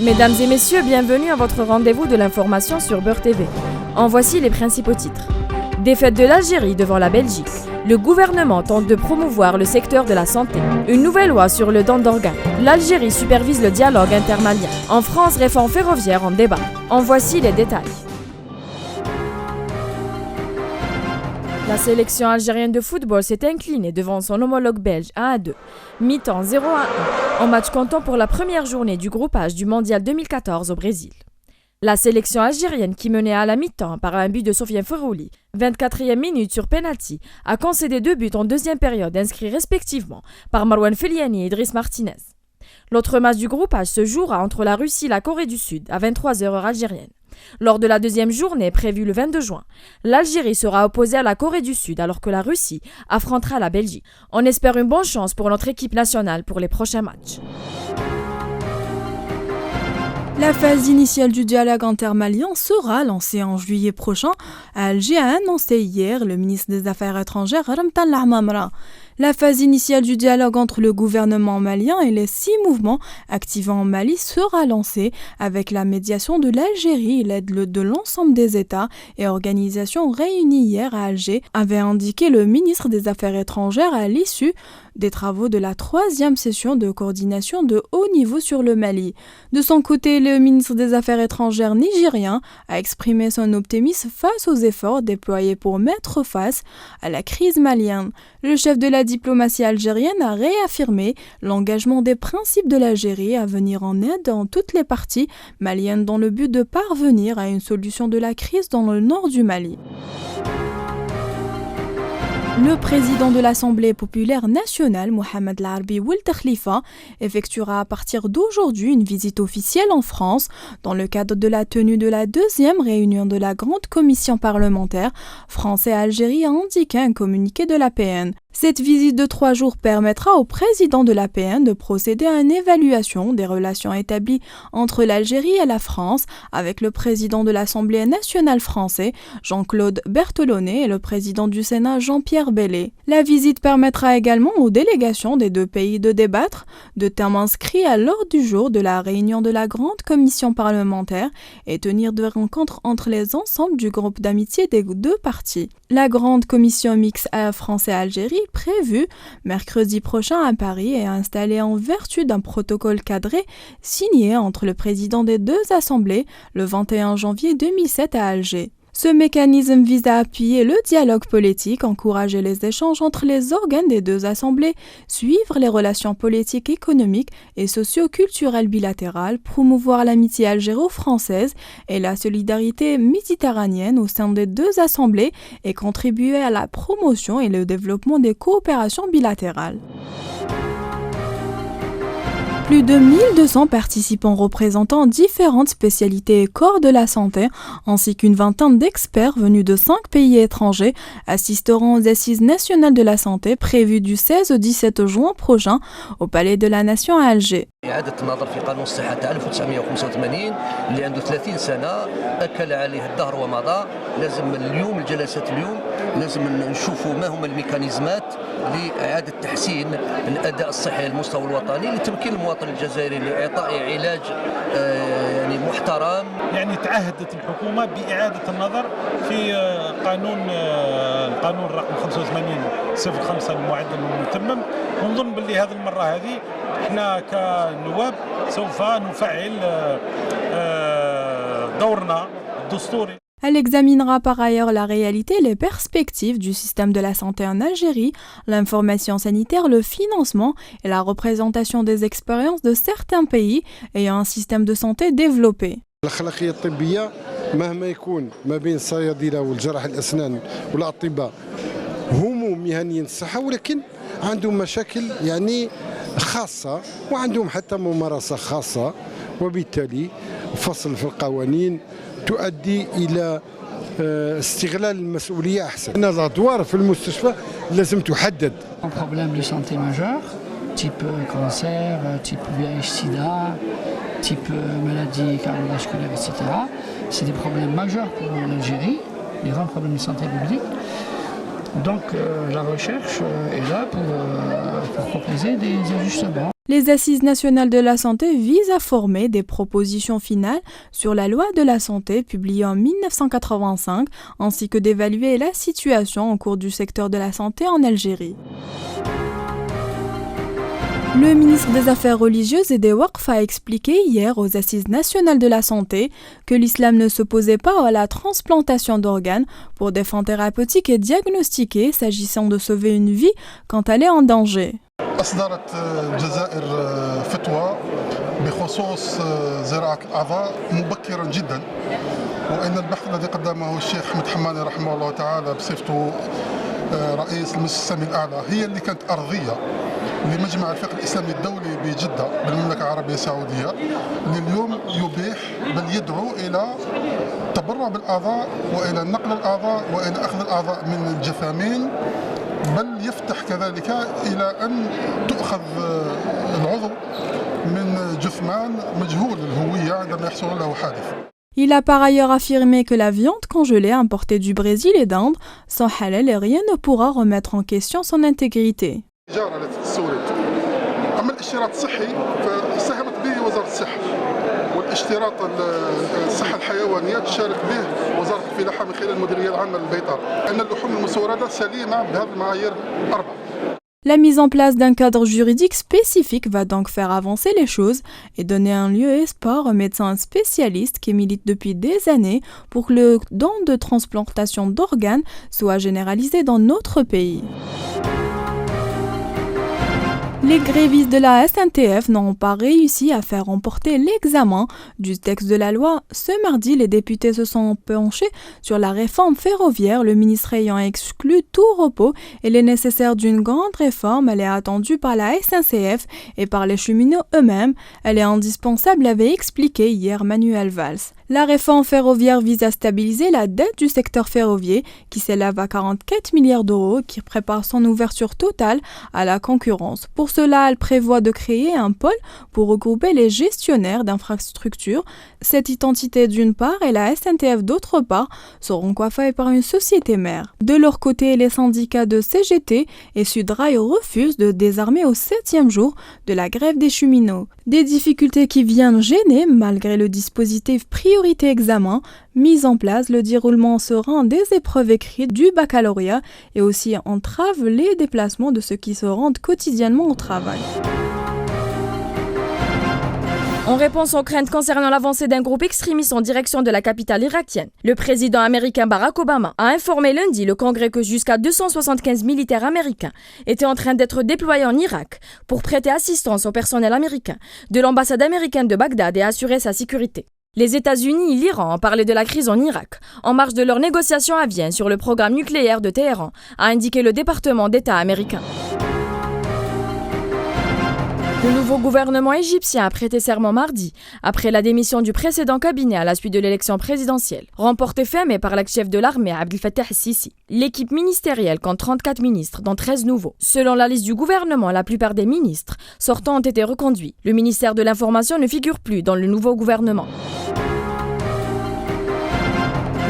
Mesdames et messieurs, bienvenue à votre rendez-vous de l'information sur Beurre TV. En voici les principaux titres. Défaite de l'Algérie devant la Belgique. Le gouvernement tente de promouvoir le secteur de la santé. Une nouvelle loi sur le don d'organes. L'Algérie supervise le dialogue intermalien. En France, réforme ferroviaire en débat. En voici les détails. La sélection algérienne de football s'est inclinée devant son homologue belge 1-2, mi-temps 0-1 en match comptant pour la première journée du groupe H du mondial 2014 au Brésil. La sélection algérienne, qui menait à la mi-temps par un but de Sofiane Ferrouli, 24e minute sur penalty, a concédé 2 buts en deuxième période inscrits respectivement par Marwan Feliani et Idriss Martinez. L'autre match du groupe H se jouera entre la Russie et la Corée du Sud à 23h heure algérienne. Lors de la deuxième journée prévue le 22 juin, l'Algérie sera opposée à la Corée du Sud alors que la Russie affrontera la Belgique. On espère une bonne chance pour notre équipe nationale pour les prochains matchs. La phase initiale du dialogue intermalien sera lancée en juillet prochain à Alger, a annoncé hier le ministre des Affaires étrangères Ramtan Lamamra. La phase initiale du dialogue entre le gouvernement malien et les 6 mouvements activant en Mali sera lancée avec la médiation de l'Algérie et l'aide de l'ensemble des États et organisations réunies hier à Alger, avait indiqué le ministre des Affaires étrangères à l'issue des travaux de la 3e session de coordination de haut niveau sur le Mali. De son côté, le ministre des Affaires étrangères nigérien a exprimé son optimisme face aux efforts déployés pour mettre face à la crise malienne. Le chef de la diplomatie algérienne a réaffirmé l'engagement des principes de l'Algérie à venir en aide dans toutes les parties maliennes dans le but de parvenir à une solution de la crise dans le nord du Mali. Le président de l'Assemblée populaire nationale, Mohamed Larbi Ould Khalifa, effectuera à partir d'aujourd'hui une visite officielle en France dans le cadre de la tenue de la 2e réunion de la Grande Commission parlementaire France et Algérie, a indiqué un communiqué de l'APN. Cette visite de 3 jours permettra au président de l'APN de procéder à une évaluation des relations établies entre l'Algérie et la France avec le président de l'Assemblée nationale français, Jean-Claude Berthelonnet, et le président du Sénat, Jean-Pierre Bellé. La visite permettra également aux délégations des 2 pays de débattre de thèmes inscrits à l'ordre du jour de la réunion de la Grande Commission parlementaire et tenir de rencontres entre les ensembles du groupe d'amitié des 2 parties. La Grande Commission mixte France et Algérie, prévue mercredi prochain à Paris, est installée en vertu d'un protocole cadré signé entre le président des 2 assemblées le 21 janvier 2007 à Alger. Ce mécanisme vise à appuyer le dialogue politique, encourager les échanges entre les organes des 2 assemblées, suivre les relations politiques, économiques et socio-culturelles bilatérales, promouvoir l'amitié algéro-française et la solidarité méditerranéenne au sein des 2 assemblées et contribuer à la promotion et le développement des coopérations bilatérales. Plus de 1200 participants représentant différentes spécialités et corps de la santé, ainsi qu'une vingtaine d'experts venus de 5 pays étrangers, assisteront aux Assises nationales de la santé prévues du 16 au 17 juin prochain au Palais de la Nation à Alger. إعادة النظر في قانون الصحة تاع 1985 اللي عنده 30 سنة أكل عليه الدهر ومضى. لازم اليوم الجلسات اليوم لازم نشوفوا ما هم الميكانيزمات لإعادة تحسين الأداء الصحي على المستوى الوطني لتمكين المواطن الجزائري لإعطاء علاج يعني محترم. يعني تعهدت الحكومة بإعادة النظر في القانون رقم 85/05 المعدل والمتمم، ونظن باللي هذه المرة هذه احنا كنواب سوف نفعل دورنا الدستوري. Elle examinera par ailleurs la réalité et les perspectives du système de la santé en Algérie, l'information sanitaire, le financement et la représentation des expériences de certains pays ayant un système de santé développé. الأخلاقية الطبية مهما يكون ما بين الصيادلة والجراح الأسنان والأطباء هم مهنيين الصحة، ولكن عندهم مشاكل يعني خاصة وعندهم حتى ممارسة خاصة، وبالتالي فصل في القوانين تؤدي إلى استغلال المسؤولية أحسن. الأدوار في المستشفى لازم تحدد. Un problème de santé majeur, type cancer, type VIH/SIDA, type maladie cardiovasculaire, etc. C'est des problèmes majeurs pour l'Algérie, des grands problèmes de santé publique. Donc la recherche est là pour proposer des ajustements. Les Assises nationales de la santé visent à former des propositions finales sur la loi de la santé publiée en 1985, ainsi que d'évaluer la situation en cours du secteur de la santé en Algérie. Le ministre des Affaires religieuses et des Waqf a expliqué hier aux Assises nationales de la santé que l'islam ne s'opposait pas à la transplantation d'organes pour des fins thérapeutiques et diagnostiquées s'agissant de sauver une vie quand elle est en danger. أصدرت الجزائر فتوى بخصوص زراعة الأعضاء مبكرا جدا، وإن البحث الذي قدمه الشيخ أحمد حماني رحمه الله تعالى بصفته رئيس المجلس الإسلامي الأعلى هي اللي كانت أرضية لمجمع الفقه الإسلامي الدولي بجدة بالمملكة العربية السعودية، اللي اليوم يبيح بل يدعو إلى التبرع بالأعضاء وإلى نقل الأعضاء وإلى أخذ الأعضاء من الجثامين، بل يفتح كذلك إلى أن تؤخذ العضو من جثمان مجهول الهوية عندما يحصل له حادث. Il a par ailleurs affirmé que la viande congelée importée du Brésil et d'Inde, sans halal et rien ne pourra remettre en question son intégrité. أما الاشتراط الصحي فساهمت به وزارة الصحة، والاشتراط الصحة الحيوانية تشارك به وزارة الفلاحة من خلال المديرية العامة للبيطرة، أن اللحوم المستوردة سليمة بهذه المعايير الأربعة. La mise en place d'un cadre juridique spécifique va donc faire avancer les choses et donner un lieu espoir aux médecins spécialistes qui militent depuis des années pour que le don de transplantation d'organes soit généralisé dans notre pays. Les grévistes de la SNTF n'ont pas réussi à faire remporter l'examen du texte de la loi. Ce mardi, les députés se sont penchés sur la réforme ferroviaire, le ministre ayant exclu tout repos et les nécessaires d'une grande réforme. Elle est attendue par la SNCF et par les cheminots eux-mêmes. Elle est indispensable, avait expliqué hier Manuel Valls. La réforme ferroviaire vise à stabiliser la dette du secteur ferroviaire qui s'élève à 44 milliards d'euros et qui prépare son ouverture totale à la concurrence. Pour cela, elle prévoit de créer un pôle pour regrouper les gestionnaires d'infrastructures. Cette identité d'une part et la SNTF d'autre part seront coiffées par une société mère. De leur côté, les syndicats de CGT et Sudrail refusent de désarmer au 7e jour de la grève des cheminots. Des difficultés qui viennent gêner malgré le dispositif priorité examen mis en place, le déroulement serein des épreuves écrites du baccalauréat et aussi entrave les déplacements de ceux qui se rendent quotidiennement au travail. En réponse aux craintes concernant l'avancée d'un groupe extrémiste en direction de la capitale irakienne, le président américain Barack Obama a informé lundi le Congrès que jusqu'à 275 militaires américains étaient en train d'être déployés en Irak pour prêter assistance au personnel américain de l'ambassade américaine de Bagdad et assurer sa sécurité. Les États-Unis et l'Iran ont parlé de la crise en Irak, en marge de leurs négociations à Vienne sur le programme nucléaire de Téhéran, a indiqué le département d'État américain. Le nouveau gouvernement égyptien a prêté serment mardi, après la démission du précédent cabinet à la suite de l'élection présidentielle, remportée fin mai par l'ex-chef de l'armée Abdel Fattah el-Sisi. L'équipe ministérielle compte 34 ministres, dont 13 nouveaux. Selon la liste du gouvernement, la plupart des ministres sortants ont été reconduits. Le ministère de l'Information ne figure plus dans le nouveau gouvernement.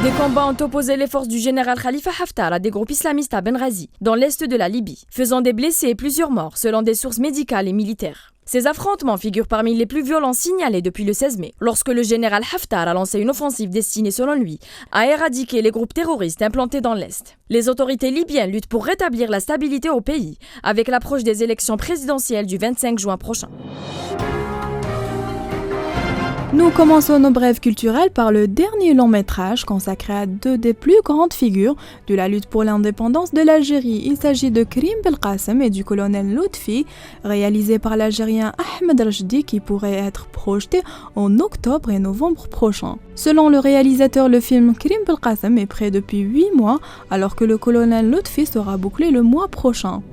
Des combats ont opposé les forces du général Khalifa Haftar à des groupes islamistes à Benghazi, dans l'est de la Libye, faisant des blessés et plusieurs morts selon des sources médicales et militaires. Ces affrontements figurent parmi les plus violents signalés depuis le 16 mai, lorsque le général Haftar a lancé une offensive destinée, selon lui, à éradiquer les groupes terroristes implantés dans l'Est. Les autorités libyennes luttent pour rétablir la stabilité au pays, avec l'approche des élections présidentielles du 25 juin prochain. Nous commençons nos brèves culturelles par le dernier long métrage consacré à deux des plus grandes figures de la lutte pour l'indépendance de l'Algérie. Il s'agit de Karim Belkacem et du colonel Lotfi, réalisé par l'Algérien Ahmed Rachdi, qui pourrait être projeté en octobre et novembre prochains. Selon le réalisateur, le film Karim Belkacem est prêt depuis 8 mois, alors que le colonel Lotfi sera bouclé le mois prochain.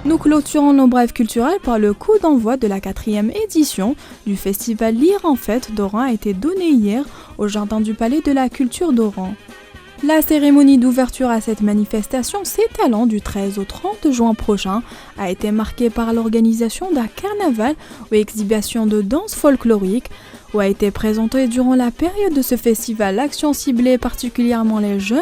Nous clôturons nos brèves culturelles par le coup d'envoi de la 4e édition du festival Lire en Fête d'Oran a été donné hier au jardin du Palais de la Culture d'Oran. La cérémonie d'ouverture à cette manifestation s'étalant du 13 au 30 juin prochain a été marquée par l'organisation d'un carnaval ou exhibition de danse folklorique où a été présentée durant la période de ce festival l'action ciblée particulièrement les jeunes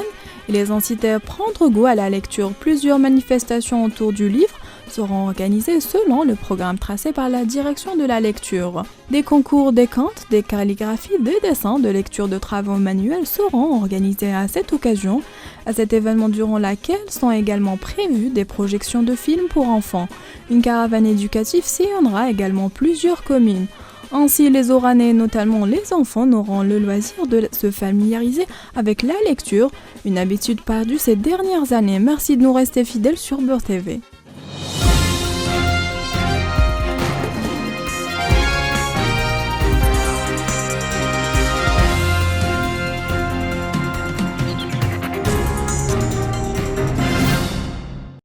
et les inciter à prendre goût à la lecture. Plusieurs manifestations autour du livre seront organisées selon le programme tracé par la direction de la lecture. Des concours, des contes, des calligraphies, des dessins, de lecture de travaux manuels seront organisés à cette occasion. À cet événement durant laquelle sont également prévues des projections de films pour enfants. Une caravane éducative sillonnera également plusieurs communes. Ainsi, les Oranais, notamment les enfants, auront le loisir de se familiariser avec la lecture, une habitude perdue ces dernières années. Merci de nous rester fidèles sur Beurre TV.